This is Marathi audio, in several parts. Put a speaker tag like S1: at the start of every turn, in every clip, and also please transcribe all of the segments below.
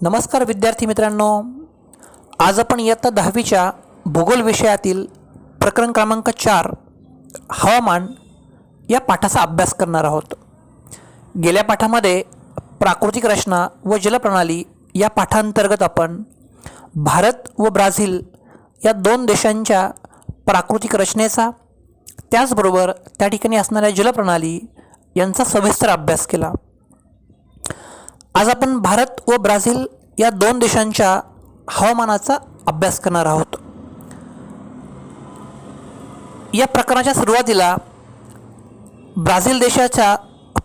S1: नमस्कार विद्यार्थी मित्रांनो, आज आपण इयत्ता 10वीच्या भूगोल विषयातील प्रकरण क्रमांक 4 हवामान या पाठाचा अभ्यास करणार आहोत. गेल्या पाठामध्ये प्राकृतिक रचना व जलप्रणाली या पाठांतर्गत आपण भारत व ब्राझील या दोन देशांच्या प्राकृतिक रचनेचा त्याचबरोबर त्या ठिकाणी असणाऱ्या जलप्रणाली यांचा सविस्तर अभ्यास केला. आज आपण भारत व ब्राझील या दोन देशांच्या हवामानाचा अभ्यास करणार आहोत. या प्रकरणाच्या सुरुवातीला ब्राझील देशाच्या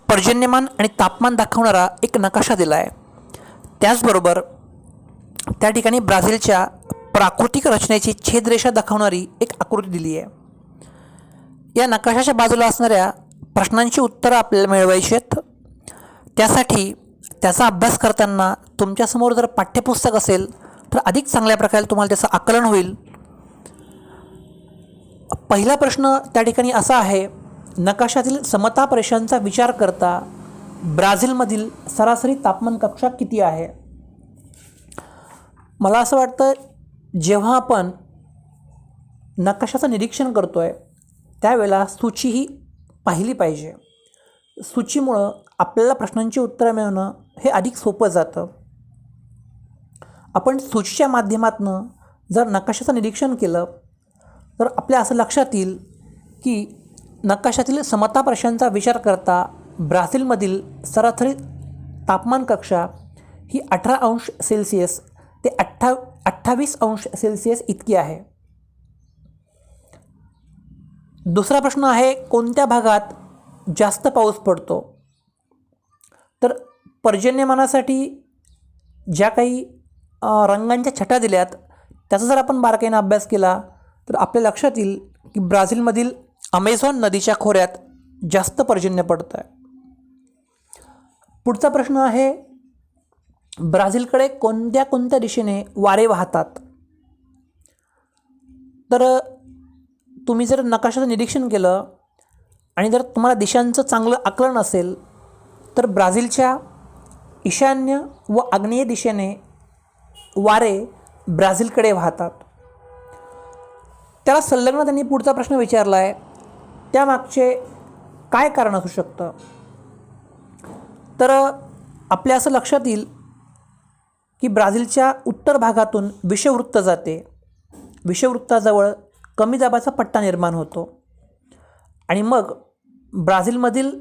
S1: पर्जन्यमान आणि तापमान दाखवणारा एक नकाशा दिला आहे. त्याचबरोबर त्या ठिकाणी ब्राझीलच्या प्राकृतिक रचनेची छेदरेषा दाखवणारी एक आकृती दिली आहे. या नकाशाच्या बाजूला असणाऱ्या प्रश्नांची उत्तरं आपल्याला मिळवायची आहेत. त्यासाठी त्याचा अभ्यास करताना तुमच्यासमोर जर पाठ्यपुस्तक असेल तर अधिक चांगल्या प्रकारे तुम्हाला त्याचं आकलन होईल. पहिला प्रश्न त्या ठिकाणी असा आहे, नकाशातील समताप रेषांचा विचार करता ब्राझीलमधील सरासरी तापमान कक्षा किती आहे? मला असं वाटतं जेव्हा आपण नकाशाचं निरीक्षण करतो आहे त्यावेळेला सूची ही पाहिली पाहिजे. सूचीमुळं आपल्याला प्रश्नांची उत्तरं मिळवणं हे अधिक सोपं जातं. आपण सूचीच्या माध्यमातून जर नकाशाचं निरीक्षण केलं तर आपल्या असं लक्षात येईल की नकाशातील समताप रेषांचा विचार करता ब्राझीलमधील सरासरी तापमान कक्षा ही 18 अंश सेल्सिअस ते 28 अंश सेल्सिअस इतकी आहे. दुसरा प्रश्न आहे, कोणत्या भागात जास्त पाऊस पडतो? तर पर्जन्यमानासाठी ज्या काही रंगांच्या छटा दिल्यात त्याचा जर आपण बारकाईने अभ्यास केला तर आपल्या लक्षात येईल की ब्राझीलमधील अमेझॉन नदीच्या खोऱ्यात जास्त पर्जन्य पडतं आहे. पुढचा प्रश्न आहे, ब्राझीलकडे कोणत्या कोणत्या दिशेने वारे वाहतात? तर तुम्ही जर नकाशाचं निरीक्षण केलं आणि जर तुम्हाला दिशांचं चांगलं आकलन असेल तर ब्राझीलच्या ईशान्य व आग्नेय दिशेने वारे ब्राझीलकडे वाहतात. त्याला संलग्न त्यांनी पुढचा प्रश्न विचारला आहे, त्यामागचे काय कारण असू शकतं? तर आपल्या असं लक्षात येईल की ब्राझीलच्या उत्तर भागातून विषुववृत्त जाते. विषुववृत्ताजवळ कमी दाबाचा पट्टा निर्माण होतो आणि मग ब्राझीलमधील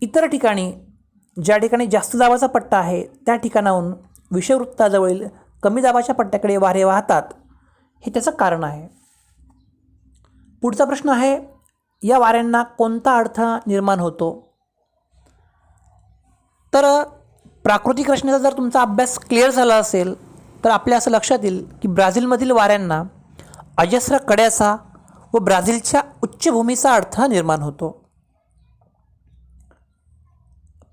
S1: इतर ठिकाणी ज्या ठिकाणी जास्त दाबाचा पट्टा आहे त्या ठिकाणाहून विषुववृत्ताजवळील कमी दाबाच्या पट्ट्याकडे वारे वाहतात, हे त्याचं कारण आहे. पुढचा प्रश्न आहे, या वाऱ्यांना कोणता अडथळा निर्माण होतो? तर प्राकृतिक रचनेचा जर तुमचा अभ्यास क्लिअर झाला असेल तर आपल्या असं लक्षात येईल की ब्राझीलमधील वाऱ्यांना अजस्र कड्याचा व ब्राझीलच्या उच्चभूमीचा अडथळा निर्माण होतो.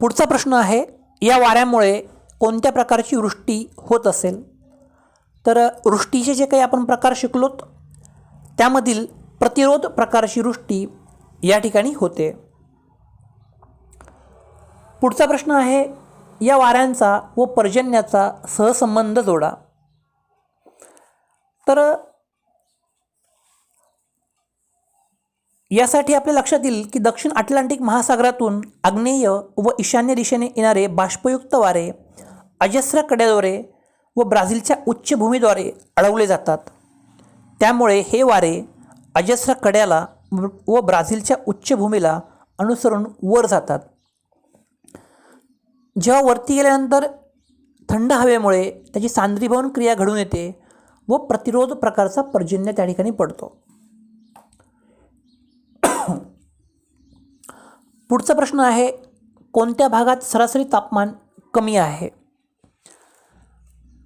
S1: पुढचा प्रश्न आहे, या वाऱ्यामुळे कोणत्या प्रकारची वृष्टी होत असेल? तर वृष्टीचे जे काही आपण प्रकार शिकलोत त्यामधील प्रतिरोध प्रकारची वृष्टी या ठिकाणी होते. पुढचा प्रश्न आहे, या वाऱ्यांचा व पर्जन्याचा सहसंबंध जोडा. तर यासाठी आपल्या लक्षात येईल की दक्षिण अटलांटिक महासागरातून आग्नेय व ईशान्य दिशेने येणारे बाष्पयुक्त वारे अजस्र कड्याद्वारे व ब्राझीलच्या उच्चभूमीद्वारे अडवले जातात. त्यामुळे हे वारे अजस्र कड्याला व ब्राझीलच्या उच्चभूमीला अनुसरून वर जातात. जेव्हा वरती गेल्यानंतर थंड हवेमुळे त्याची सांद्रीभवन क्रिया घडून येते व प्रतिरोध प्रकारचा पर्जन्य त्या ठिकाणी पडतो. पुढचा प्रश्न आहे, कोणत्या भागात सरासरी तापमान कमी आहे?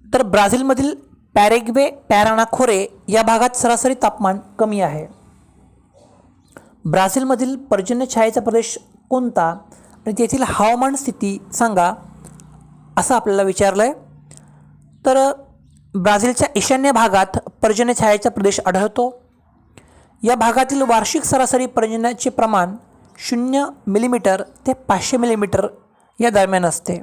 S1: तर ब्राझीलमधील पॅरेग्वे पॅराना खोरे या भागात सरासरी तापमान कमी आहे. ब्राझीलमधील पर्जन्य छायेचा प्रदेश कोणता आणि तेथील हवामान स्थिती सांगा असं आपल्याला विचारलं आहे. तर ब्राझीलच्या ईशान्य भागात पर्जन्य छायेचा प्रदेश आढळतो. या भागातील वार्षिक सरासरी पर्जन्याचे प्रमाण 0 मिलीमीटर ते 500 मिलीमीटर या दरम्यान असते.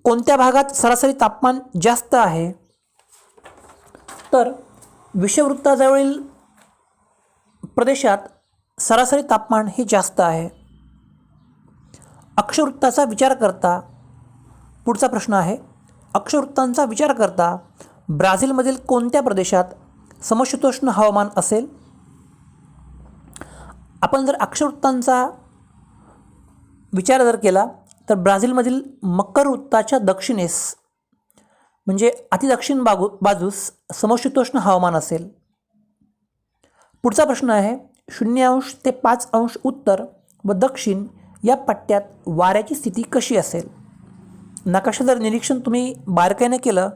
S1: कोणत्या भागात सरासरी तापमान जास्त आहे? तर विषुववृत्ताजवळील प्रदेशात सरासरी तापमान हे जास्त आहे. अक्षवृत्ताचा विचार करता पुढचा प्रश्न आहे, अक्षवृत्तांचा विचार करता ब्राझीलमधील कोणत्या प्रदेशात समशीतोष्ण हवामान असेल? आपण जर अक्षवृत्तांचा विचार जर केला तर ब्राझीलमधील मकर वृत्ताच्या दक्षिणेस म्हणजे अतिदक्षिण बाजूस समशीतोष्ण हवामान असेल. पुढचा प्रश्न आहे, 0° ते 5° उत्तर व दक्षिण या पट्ट्यात वाऱ्याची स्थिती कशी असेल? नकाशा जर निरीक्षण तुम्ही बारकाईने केलं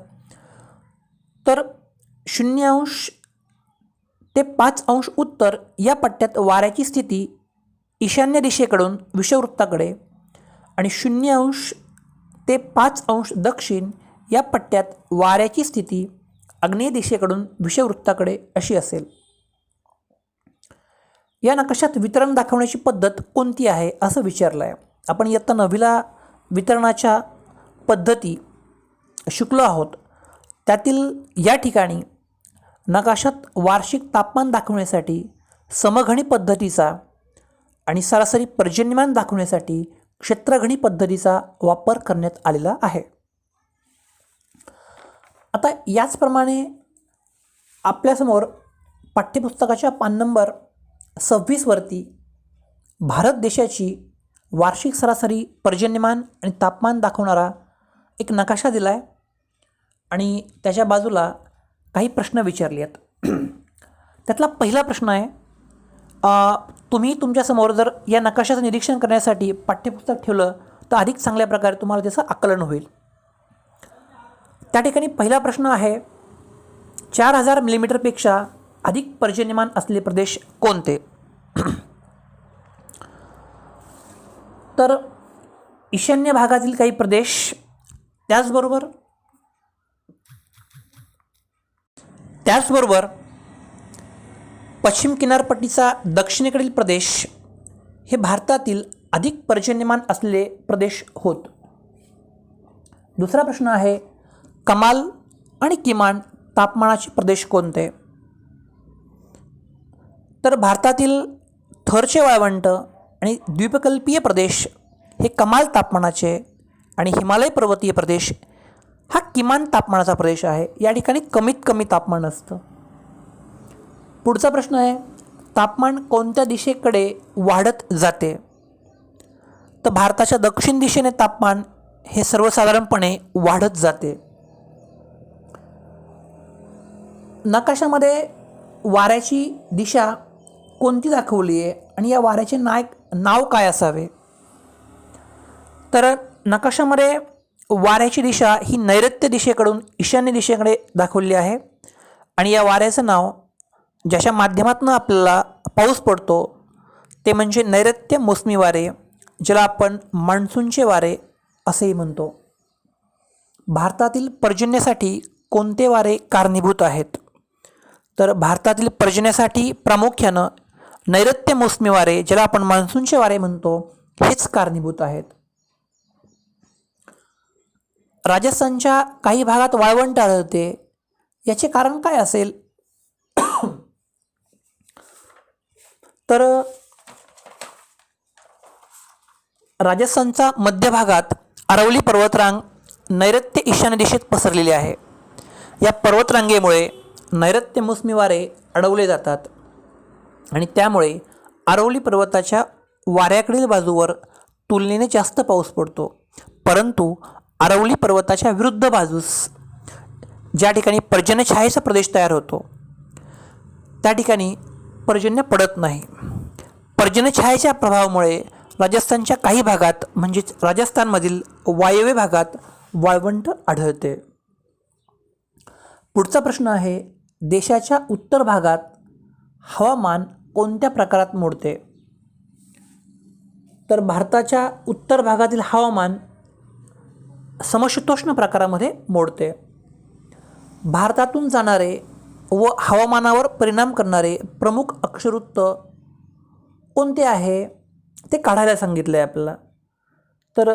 S1: तर 0° ते 5° उत्तर या पट्ट्यात वाऱ्याची स्थिती ईशान्य दिशेकडून विषुववृत्ताकडे आणि 0° ते 5° दक्षिण या पट्ट्यात वाऱ्याची स्थिती आग्नेय दिशेकडून विषुववृत्ताकडे अशी असेल. या नकाशात वितरण दाखवण्याची पद्धत कोणती आहे असं विचारलं आहे. आपण इयत्ता 9वीला वितरणाच्या पद्धती शिकलो आहोत. त्यातील या ठिकाणी नकाशात वार्षिक तापमान दाखवण्यासाठी समघनी पद्धतीचा आणि सरासरी पर्जन्यमान दाखवण्यासाठी क्षेत्रघनी पद्धतीचा वापर करण्यात आलेला आहे. आता याचप्रमाणे आपल्यासमोर पाठ्यपुस्तकाच्या पान नंबर 26 वरती भारत देशाची वार्षिक सरासरी पर्जन्यमान आणि तापमान दाखवणारा एक नकाशा दिला आहे आणि त्याच्या बाजूला काही प्रश्न विचारले आहेत. त्यातला पहिला प्रश्न आहे, तुम्ही तुमच्यासमोर जर या नकाशाचं निरीक्षण करण्यासाठी पाठ्यपुस्तक ठेवलं तर अधिक चांगल्या प्रकारे तुम्हाला त्याचं आकलन होईल. त्या ठिकाणी पहिला प्रश्न आहे, 4000 मिलीमीटरपेक्षा अधिक पर्जन्यमान असलेले प्रदेश कोणते? तर ईशान्य भागातील काही प्रदेश, त्याचबरोबर पश्चिम किनारपट्टीचा दक्षिणेकडील प्रदेश हे भारतातील अधिक पर्जन्यमान असलेले प्रदेश होत. दुसरा प्रश्न आहे, कमाल आणि किमान तापमानाचे प्रदेश कोणते? तर भारतातील थरचे वाळवंट आणि द्वीपकल्पीय प्रदेश हे कमाल तापमानाचे आणि हिमालय पर्वतीय प्रदेश हा किमान तापमानाचा प्रदेश आहे. या ठिकाणी कमीत कमी तापमान असतं. पुढचा प्रश्न आहे, तापमान कोणत्या दिशेकडे वाढत जाते? तर भारताच्या दक्षिण दिशेने तापमान हे सर्वसाधारणपणे वाढत जाते. नकाशामध्ये वाऱ्याची दिशा कोणती दाखवली आहे आणि या वाऱ्याचे नाव काय असावे? तर नकाशामध्ये वाऱ्याची दिशा ही नैऋत्य दिशेकडून ईशान्य दिशेकडे दाखवली आहे आणि या वाऱ्याचं नाव ज्याच्या माध्यमातून आपल्याला पाऊस पडतो ते म्हणजे नैऋत्य मोसमी वारे, ज्याला आपण मान्सूनचे वारे असेही म्हणतो. भारतातील पर्जन्यासाठी कोणते वारे कारणीभूत आहेत? तर भारतातील पर्जन्यासाठी प्रामुख्यानं नैऋत्य मोसमी वारे, ज्याला आपण मान्सूनचे वारे म्हणतो, हेच कारणीभूत आहेत. राजस्थानच्या काही भागात वाळवंट आढळते, याचे कारण काय असेल? तर राजस्थानचा मध्य भागात अरवली पर्वतरांग नैऋत्य ईशान्य दिशेत पसरलेली आहे. या पर्वतरांगेमुळे नैऋत्य मोसमी वारे अडवले जातात आणि त्यामुळे अरवली पर्वताच्या वाऱ्याकडील बाजूवर तुलनेने जास्त पाऊस पडतो. परंतु अरवली पर्वताच्या विरुद्ध बाजूस ज्या ठिकाणी पर्जन्यछायेचा प्रदेश तयार होतो त्या ठिकाणी पर्जन्य पडत नाही. पर्जन्यछायेच्या प्रभावामुळे राजस्थानच्या काही भागात म्हणजेच राजस्थानमधील वायव्य भागात वाळवंट आढळते. पुढचा प्रश्न आहे, देशाच्या उत्तर भागात हवामान कोणत्या प्रकारात मोडते? तर भारताच्या उत्तर भागातील हवामान समशीतोष्ण प्रकारामध्ये मोडते. भारतातून जाणारे व हवामानावर परिणाम करणारे प्रमुख अक्षवृत्त कोणते आहे ते काढायला सांगितले आहे आपल्याला. तर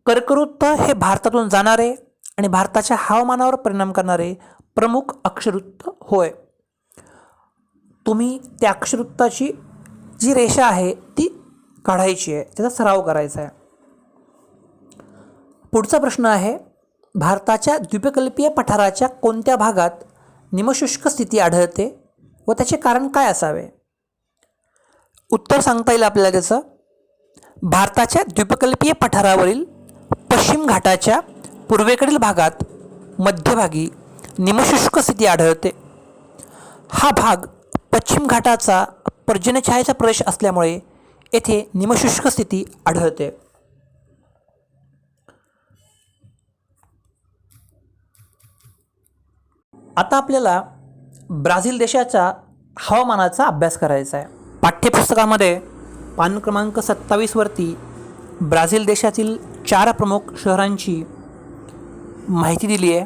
S1: कर्कवृत्त हे भारतातून जाणारे आणि भारताच्या हवामानावर परिणाम करणारे प्रमुख अक्षवृत्त होय. तुम्ही त्या अक्षवृत्ताची जी रेषा आहे ती काढायची आहे, त्याचा सराव करायचा आहे. पुढचा प्रश्न आहे, भारताच्या द्वीपकल्पीय पठाराच्या कोणत्या भागात निमशुष्क स्थिती आढळते व त्याचे कारण काय असावे? उत्तर सांगता येईल आपल्याला त्याचं. भारताच्या द्वीपकल्पीय पठारावरील पश्चिम घाटाच्या पूर्वेकडील भागात मध्यभागी निमशुष्क स्थिती आढळते. हा भाग पश्चिम घाटाचा पर्जन्यछायेचा प्रदेश असल्यामुळे येथे निमशुष्क स्थिती आढळते. आता आपल्याला ब्राझील देशाच्या हवामानाचा अभ्यास करायचा आहे. पाठ्यपुस्तकामध्ये पान क्रमांक 27वरती ब्राझील देशातील 4 प्रमुख शहरांची माहिती दिली आहे.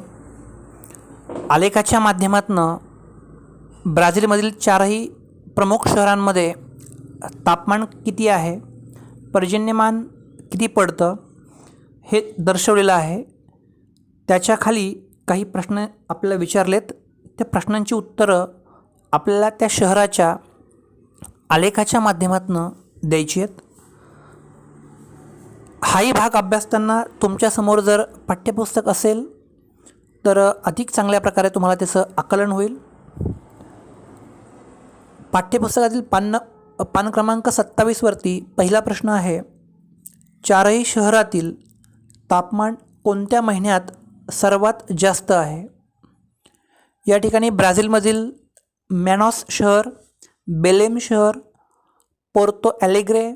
S1: आलेखाच्या माध्यमातून ब्राझीलमधील 4ही प्रमुख शहरांमध्ये तापमान किती आहे, पर्जन्यमान किती पडतं हे दर्शवलेलं आहे. त्याच्या खाली काही प्रश्न आपल्याला विचारलेत. त्या प्रश्नांची उत्तरं आपल्याला त्या शहराच्या आलेखाच्या माध्यमातून द्यायची आहेत. हाही भाग अभ्यासताना तुमच्यासमोर जर पाठ्यपुस्तक असेल तर अधिक चांगल्या प्रकारे तुम्हाला त्याचं आकलन होईल. पाठ्यपुस्तकातील पान क्रमांक 27वरती पहिला प्रश्न आहे, 4ही शहरातील तापमान कोणत्या महिन्यात सर्वात जास्त आहे? या ठिकाणी ब्राझीलमधील मॅनॉस शहर, बेलेम शहर, पोर्तो ॲलेग्रे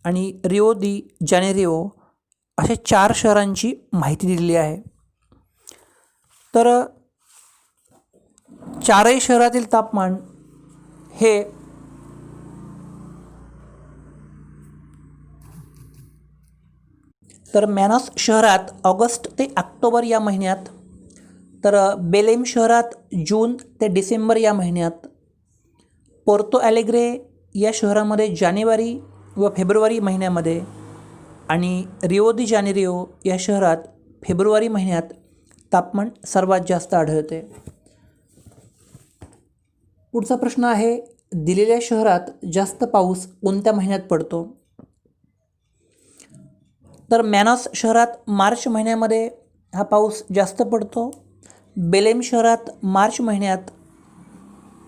S1: आणि रिओ दी जानेरिओ असे 4 शहरांची माहिती दिलेली आहे. तर 4ही शहरातील तापमान हे तर मॅनॉस शहरात ऑगस्ट ते ऑक्टोबर या महिन्यात, तर बेलेम शहरात जून ते डिसेंबर या महिन्यात, पोर्तो ॲलेग्रे या शहरामध्ये जानेवारी व फेब्रुवारी महिन्यामध्ये आणि रिओ दी जानेरिओ या शहरात फेब्रुवारी महिन्यात तापमान सर्वात जास्त आढळते. पुढचा प्रश्न आहे, दिलेल्या शहरात जास्त पाऊस कोणत्या महिन्यात पडतो? तर मॅनॉस शहरात मार्च महिन्यामध्ये हा पाऊस जास्त पडतो, बेलेम शहरात मार्च महिन्यात,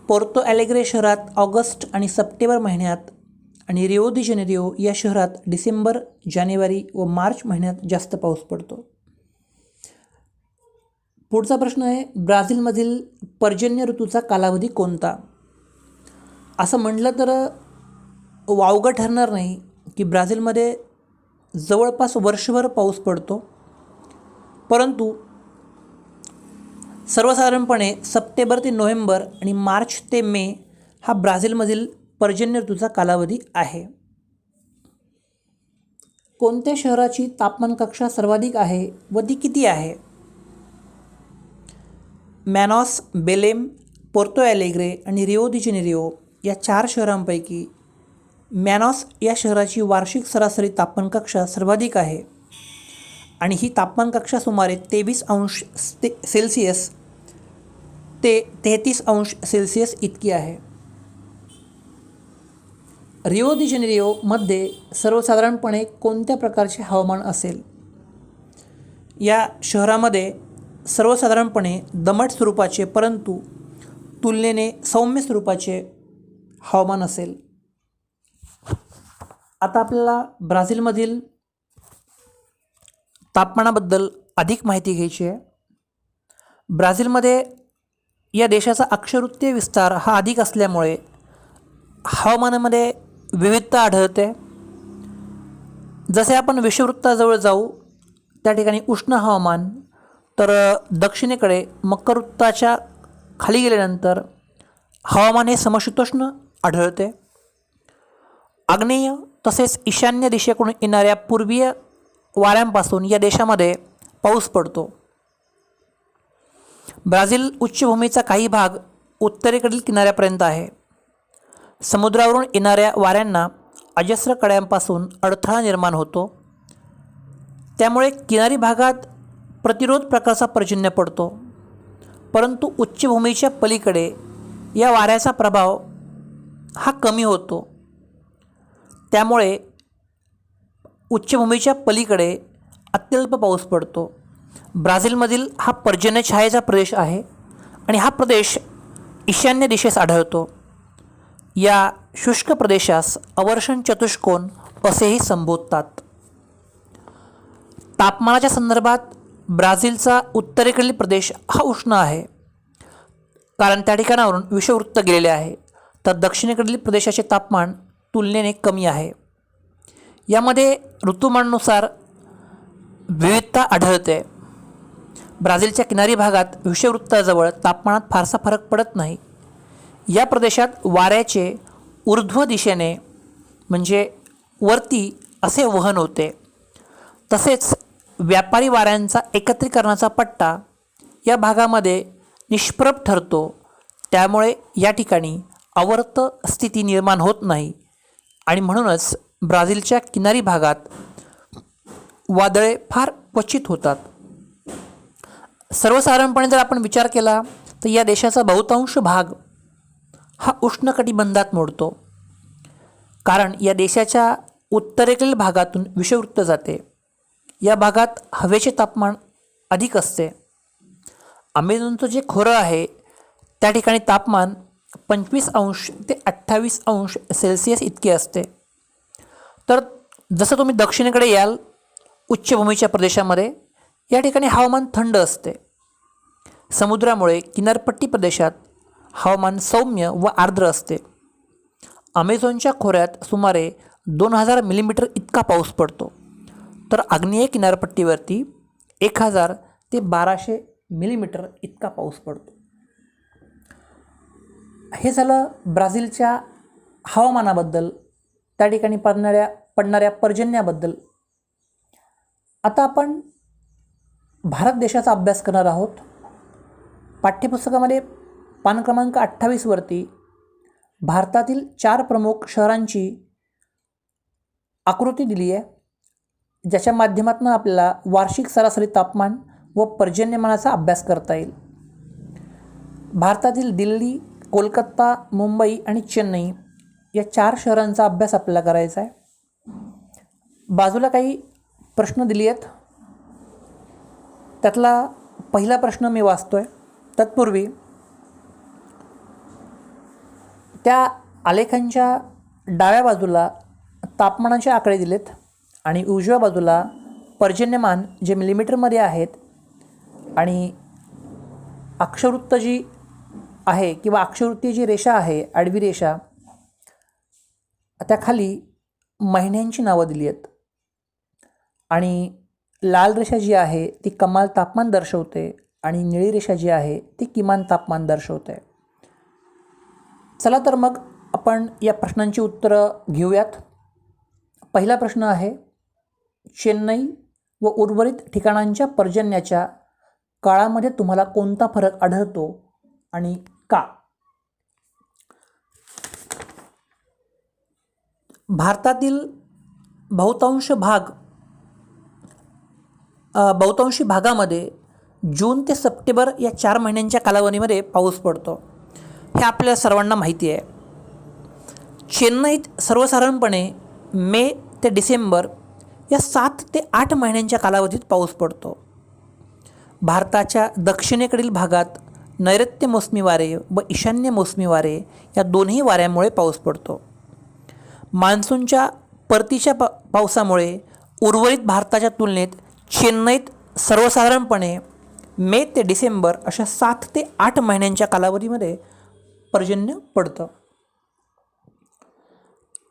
S1: पोर्तो ॲलेग्रे शहरात ऑगस्ट आणि सप्टेंबर महिन्यात आणि रिओ दी जानेरिओ या शहरात डिसेंबर, जानेवारी व मार्च महिन्यात जास्त पाऊस पडतो. पुढचा प्रश्न आहे, ब्राझीलमधील पर्जन्य ऋतूचा कालावधी कोणता? असं म्हटलं तर वावगं ठरणार नाही की ब्राझीलमध्ये जवळपास वर्षभर पाऊस पडतो, परंतु सर्वसाधारणपणे सप्टेंबर ते नोव्हेंबर आणि मार्च ते मे हा ब्राझीलमधील पर्जन्य ऋतूचा कालावधी आहे. कोणत्या शहराची तापमान कक्षा सर्वाधिक आहे व ती किती आहे? मॅनॉस, बेलेम, पोर्तो ॲलेग्रे आणि रिओ दी जानेरिओ या 4 शहरांपैकी मॅनॉस या शहराची वार्षिक सरासरी तापमान कक्षा सर्वाधिक आहे आणि ही तापमान कक्षा सुमारे 23° ते 33° इतकी आहे. रिओ दी जानेरिओमध्ये सर्वसाधारणपणे कोणत्या प्रकारचे हवामान असेल? या शहरामध्ये सर्वसाधारणपणे दमट स्वरूपाचे परंतु तुलनेने सौम्य स्वरूपाचे हवामान असेल. आता आपल्याला ब्राझीलमधील तापमानाबद्दल अधिक माहिती घ्यायची आहे. ब्राझीलमध्ये या देशाचा अक्षवृत्तीय विस्तार हा अधिक असल्यामुळे हवामानामध्ये विविधता आढळते. जसे आपण विषुववृत्ताजवळ जाऊ त्या ठिकाणी उष्ण हवामान, तर दक्षिणेकडे मकर वृत्ताच्या खाली गेल्यानंतर हवामान हे समशीतोष्ण आढळते. आग्नेय तसेच ईशान्य दिशेकडून येणाऱ्या पूर्वीय वाऱ्यांपासून या देशामध्ये पाऊस पडतो. ब्राझील उच्चभूमीचा काही भाग उत्तरेकडील किनाऱ्यापर्यंत आहे. समुद्रावरून येणाऱ्या वाऱ्यांना अजस्र कड्यांपासून अडथळा निर्माण होतो. त्यामुळे किनारी भागात प्रतिरोध प्रकारचा पर्जन्य पडतो, परंतु उच्चभूमीच्या पलीकडे या वाऱ्याचा प्रभाव हा कमी होतो. त्यामुळे उच्चभूमीच्या पलीकडे अत्यल्प पाऊस पडतो. ब्राझीलमधील हा पर्जन्य छायेचा प्रदेश आहे आणि हा प्रदेश ईशान्य दिशेस आढळतो. या शुष्क प्रदेशास अवर्षण चतुष्कोन असेही संबोधतात. तापमानाच्या संदर्भात ब्राझीलचा उत्तरेकडील प्रदेश हा उष्ण आहे, कारण त्या ठिकाणावरून विषुववृत्त गेलेले आहे, तर दक्षिणेकडील प्रदेशाचे तापमान तुलनेने कमी आहे. यामध्ये ऋतुमानानुसार विविधता आढळते. ब्राझीलच्या किनारी भागात विषुववृत्ताजवळ तापमानात फारसा फरक पडत नाही. या प्रदेशात वाऱ्याचे ऊर्ध्व दिशेने म्हणजे वरती असे वहन होते. तसेच व्यापारी वाऱ्यांचा एकत्रीकरणाचा पट्टा या भागामध्ये निष्प्रभ ठरतो. त्यामुळे या ठिकाणी आवर्त स्थिती निर्माण होत नाही आणि म्हणूनच ब्राझीलच्या किनारी भागात वादळे फार क्वचित होतात. सर्वसाधारणपणे जर आपण विचार केला तर या देशाचा बहुतांश भाग हा उष्णकटिबंधात मोडतो, कारण या देशाच्या उत्तरेकडील भागातून विषुववृत्त जाते. या भागात हवेचे तापमान अधिक असते. अमेझॉनचं जे खोरं आहे त्या ठिकाणी तापमान 25 अंश ते 28 अंश सेल्सिअस इतके असते. तर जसं तुम्ही दक्षिणेकडे याल उच्चभूमीच्या प्रदेशामध्ये, या ठिकाणी हवामान थंड असते. समुद्रामुळे किनारपट्टी प्रदेशात हवामान सौम्य व आर्द्र असते. अमेझॉनच्या खोऱ्यात सुमारे 2000 मिलीमीटर इतका पाऊस पडतो, तर आग्नेय किनारपट्टीवरती 1000 ते 1200 मिलीमीटर इतका पाऊस पडतो. हे झालं ब्राझीलच्या हवामानाबद्दल, त्या ठिकाणी पडणाऱ्या पर्जन्याबद्दल. आता आपण भारत देशाचा अभ्यास करणार आहोत. पाठ्यपुस्तकामध्ये पान क्रमांक 28 वरती भारतातील 4 प्रमुख शहरांची आकृती दिली आहे, ज्याच्या माध्यमातून आपल्याला वार्षिक सरासरी तापमान व पर्जन्यमानाचा अभ्यास करता येईल. भारतातील दिल्ली, कोलकाता, मुंबई आणि चेन्नई या 4 शहरांचा अभ्यास आपल्याला करायचा आहे. बाजूला काही प्रश्न दिले आहेत, त्यातला पहिला प्रश्न मी वाचतो आहे. तत्पूर्वी त्या आलेखांच्या डाव्या बाजूला तापमानाचे आकडे दिलेत आणि उजव्या बाजूला पर्जन्यमान जे मिलीमीटरमध्ये आहेत आणि अक्षवृत्त जी आहे किंवा अक्षवृत्तीय जी रेषा आहे, आडवी रेषा, त्याखाली महिन्यांची नावं दिली आहेत आणि लाल रेषा जी आहे ती कमाल तापमान दर्शवते आणि निळी रेषा जी आहे ती किमान तापमान दर्शवते. चला तर मग आपण या प्रश्नांची उत्तरं घेऊयात. पहिला प्रश्न आहे, चेन्नई व उर्वरित ठिकाणांच्या पर्जन्याच्या काळामध्ये तुम्हाला कोणता फरक आढळतो आणि का? भारतातील बहुतांशी भागामध्ये जून ते सप्टेंबर या 4 महिन्यांच्या कालावधीमध्ये पाऊस पडतो, हे आपल्या सर्वांना माहिती आहे. चेन्नईत सर्वसाधारणपणे मे ते डिसेंबर या 7 ते 8 महिन्यांच्या कालावधीत पाऊस पडतो. भारताच्या दक्षिणेकडील भागात नैऋत्य मोसमी वारे व ईशान्य मोसमी वारे या दोन्ही वाऱ्यामुळे पाऊस पडतो. मान्सूनच्या परतीच्या पावसामुळे उर्वरित भारताच्या तुलनेत चेन्नईत सर्वसाधारणपणे मे ते डिसेंबर अशा 7 ते 8 महिन्यांच्या कालावधीमध्ये पर्जन्य पडतं.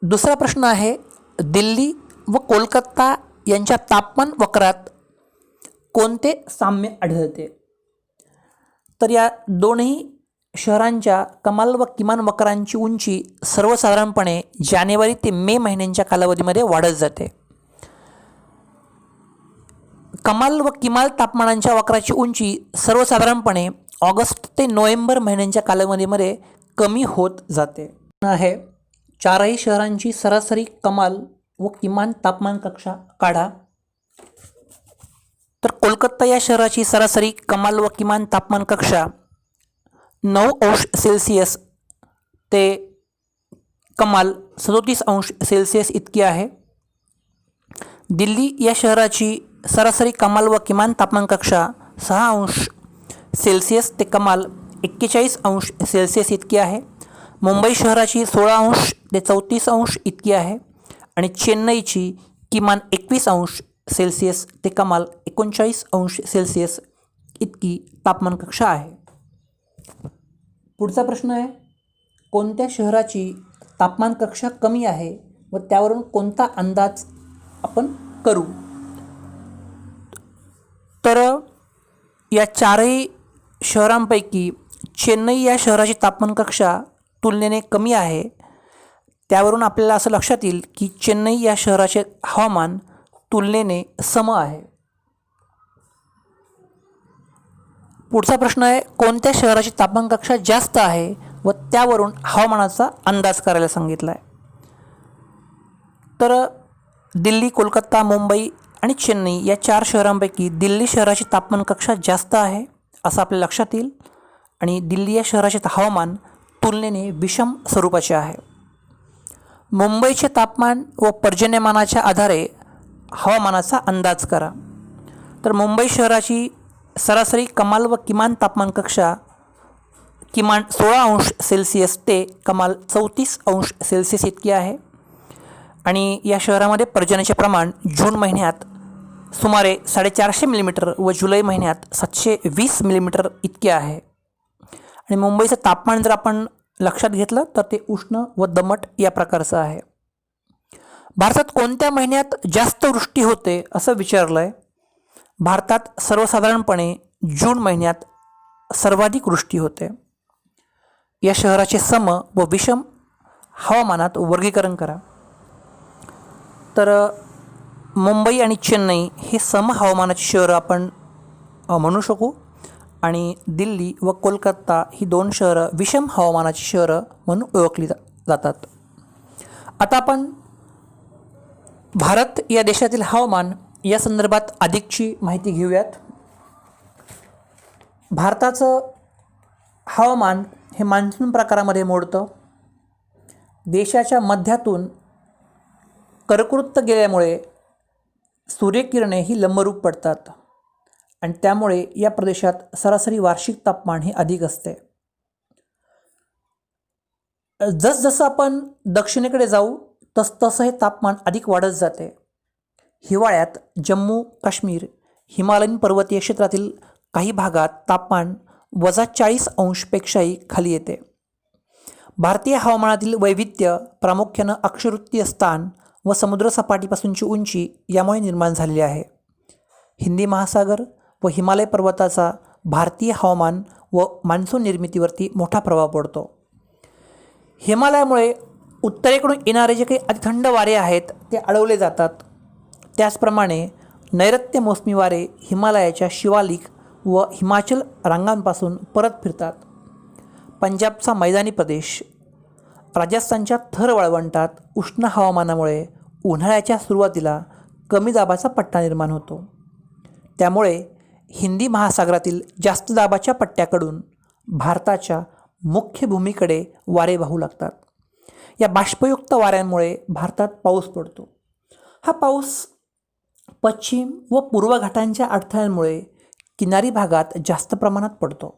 S1: दुसरा प्रश्न आहे, दिल्ली व कोलकाता यांच्या तापमान वक्रात कोणते साम्य आढळते? तर या दोन्ही शहरांच्या कमाल व किमान वक्रांची उंची सर्वसाधारणपणे जानेवारी ते मे महिन्यांच्या कालावधीमध्ये वाढत जाते. कमाल व किमान तापमानांच्या वक्राची उंची सर्वसाधारणपणे ऑगस्ट ते नोव्हेंबर महिन्यांच्या कालावधीमध्ये कमी होत जाते. आहे, 4ही शहरांची सरासरी कमाल व किमान तापमान कक्षा काढा. तर कोलकाता या शहराची सरासरी कमाल व किमान तापमान कक्षा 9 अंश सेल्सिअस ते कमाल 37 अंश सेल्सिअस इतकी आहे. दिल्ली या शहराची सरासरी कमाल व किमान तापमान कक्षा 6 अंश सेल्सिअस ते कमाल 41 अंश सेल्सिअस इतकी आहे. मुंबई शहराची 16 अंश ते 34 अंश इतकी आहे आणि चेन्नईची किमान 21 अंश सेल्सिअस ते कमाल 39 अंश सेल्सिअस इतकी तापमान कक्षा आहे. पुढचा प्रश्न आहे, कोणत्या शहराची तापमान कक्षा कमी आहे व त्यावरून कोणता अंदाज आपण करू? तर या चारही शहरांपैकी चेन्नई या शहराची तापमान कक्षा तुलनेने कमी आहे. त्यावरून आपल्याला असं लक्षात येईल की चेन्नई या शहराचे हवामान तुलनेने सम आहे. पुढचा प्रश्न आहे, कोणत्या शहराची तापमान कक्षा जास्त आहे व त्यावरून हवामानाचा अंदाज करायला सांगितला आहे? तर दिल्ली, कोलकाता, मुंबई आणि चेन्नई या 4 शहरांपैकी दिल्ली शहराची तापमान कक्षा जास्त आहे असं आपल्या लक्षात येईल आणि दिल्ली या शहराचे हवामान तुलनेने विषम स्वरूपाचे आहे. मुंबईचे तापमान व पर्जन्यमानाच्या आधारे हवामानाचा अंदाज करा. तर मुंबई शहराची सरासरी कमाल व किमान तापमान कक्षा किमान 16 अंश सेल्सिअस ते कमाल 34 अंश सेल्सिअस इतकी आहे आणि या शहरामध्ये पर्जन्याचे प्रमाण जून महिन्यात सुमारे 450 मिलीमीटर व जुलै महिन्यात 720 मिलीमीटर इतके आहे. आणि मुंबईचं तापमान जर आपण लक्षात घेतलं तर ते उष्ण व दमट या प्रकारचं आहे. भारतात कोणत्या महिन्यात जास्त वृष्टी होते असं विचारलं आहे? भारतात सर्वसाधारणपणे जून महिन्यात सर्वाधिक वृष्टी होते. या शहराचे सम व विषम हवामानात वर्गीकरण करा. तर मुंबई आणि चेन्नई हे सम हवामानाची शहरं आपण म्हणू शकू आणि दिल्ली व कोलकाता ही 2 शहरं विषम हवामानाची शहरं म्हणून ओळखली जातात. आता आपण भारत या देशातील हवामान या संदर्भात अधिकची माहिती घेऊयात. भारताचं हवामान हे मान्सून प्रकारामध्ये मोडतं. देशाच्या मध्यातून कर्कवृत्त गेल्यामुळे सूर्यकिरणे ही लंबरूप पडतात आणि त्यामुळे या प्रदेशात सरासरी वार्षिक तापमान हे अधिक असते. जसजसं आपण दक्षिणेकडे जाऊ तसतसं हे तापमान अधिक वाढत जाते. हिवाळ्यात जम्मू काश्मीर हिमालयीन पर्वतीय क्षेत्रातील काही भागात तापमान -40 अंशपेक्षाही खाली येते. भारतीय हवामानातील वैविध्य प्रामुख्यानं अक्षवृत्तीय स्थान व समुद्रसपाटीपासूनची उंची यामुळे निर्माण झालेली आहे. हिंदी महासागर व हिमालय पर्वताचा भारतीय हवामान व मान्सून निर्मितीवरती मोठा प्रभाव पडतो. हिमालयामुळे उत्तरेकडून येणारे जे काही अतिथंड वारे आहेत ते अडवले जातात. त्याचप्रमाणे नैऋत्य मोसमी वारे हिमालयाच्या शिवालिक व हिमाचल रांगांपासून परत फिरतात. पंजाबचा मैदानी प्रदेश, राजस्थानच्या थर वाळवंटात उष्ण हवामानामुळे उन्हाळ्याच्या सुरुवातीला कमी दाबाचा पट्टा निर्माण होतो. त्यामुळे हिंदी महासागरातील जास्त दाबाच्या पट्ट्याकडून भारताच्या मुख्य भूमीकडे वारे वाहू लागतात. या बाष्पयुक्त वाऱ्यांमुळे भारतात पाऊस पडतो. हा पाऊस पश्चिम व पूर्व घाटांच्या अडथळ्यांमुळे किनारी भागात जास्त प्रमाणात पडतो,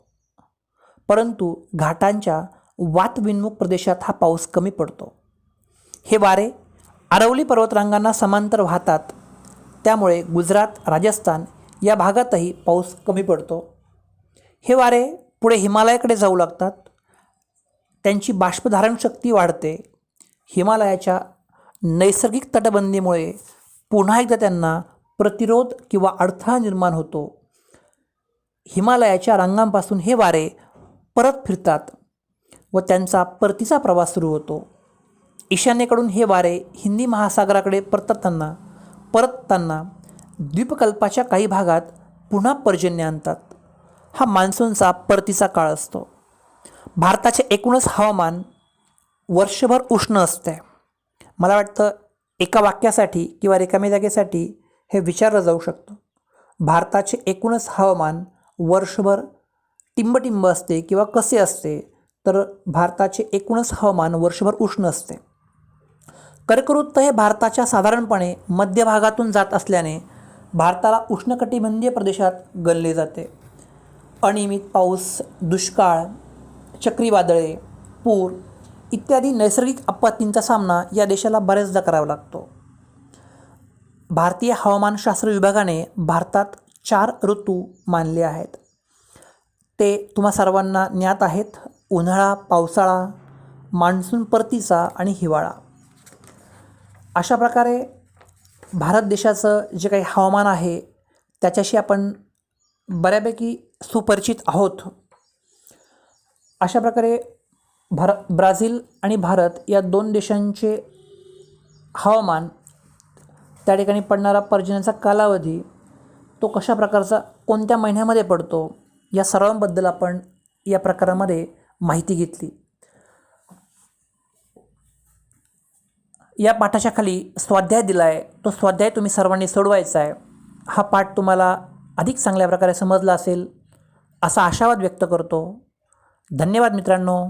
S1: परंतु घाटांच्या वातविन्मुख प्रदेशात हा पाऊस कमी पडतो. हे वारे अरवली पर्वतरांगांना समांतर वाहतात. त्यामुळे गुजरात, राजस्थान या भागातही पाऊस कमी पडतो. हे वारे पुढे हिमालयाकडे जाऊ लागतात. त्यांची बाष्पधारण शक्ती वाढते. हिमालयाच्या नैसर्गिक तटबंदीमुळे पुन्हा एकदा त्यांना प्रतिरोध किंवा अडथळा निर्माण होतो. हिमालयाच्या रांगांपासून हे वारे परत फिरतात व त्यांचा परतीचा प्रवास सुरू होतो. ईशान्येकडून हे वारे हिंदी महासागराकडे परतताना द्वीपकल्पाच्या काही भागात पुन्हा पर्जन्य आणतात. हा मान्सूनचा परतीचा काळ असतो. भारताचे एकूणच हवामान वर्षभर उष्ण असते. मला वाटतं एका वाक्यासाठी किंवा रिकाम्या जागेसाठी हे विचारलं जाऊ शकतं. भारताचे एकूणच हवामान वर्षभर टिंबटिंब असते किंवा कसे असते, तर भारताचे एकूणच हवामान वर्षभर उष्ण असते. कर्कवृत्त हे भारताच्या साधारणपणे मध्य भागातून जात असल्याने भारताला उष्णकटिबंधीय प्रदेशात गणले जाते. अनियमित पाऊस, दुष्काळ, चक्रीवादळे, पूर इत्यादी नैसर्गिक आपत्तींचा सामना या देशाला बऱ्याचदा करावा लागतो. भारतीय हवामानशास्त्र विभागाने भारतात 4 ऋतू मानले आहेत. ते तुम्हा सर्वांना ज्ञात आहेत: उन्हाळा, पावसाळा, मान्सून परतीचा आणि हिवाळा. अशा प्रकारे भारत देशाचं जे काही हवामान आहे त्याच्याशी आपण बऱ्यापैकी सुपरिचित आहोत. अशा प्रकारे ब्राझील आणि भारत या 2 देशांचे हवामान, त्या ठिकाणी पडणारा पर्जन्याचा कालावधी, तो कशा प्रकारचा कोणत्या महिन्यामध्ये पडतो, या सर्वांबद्दल आपण या प्रकारामध्ये माहिती घेतली. या पाठाच्या खाली स्वाध्याय दिला आहे, तो स्वाध्याय तुम्ही सर्वांनी सोडवायचा आहे. हा पाठ तुम्हाला अधिक चांगल्या प्रकारे समजला असेल असा आशावाद व्यक्त करतो. धन्यवाद मित्रांनो.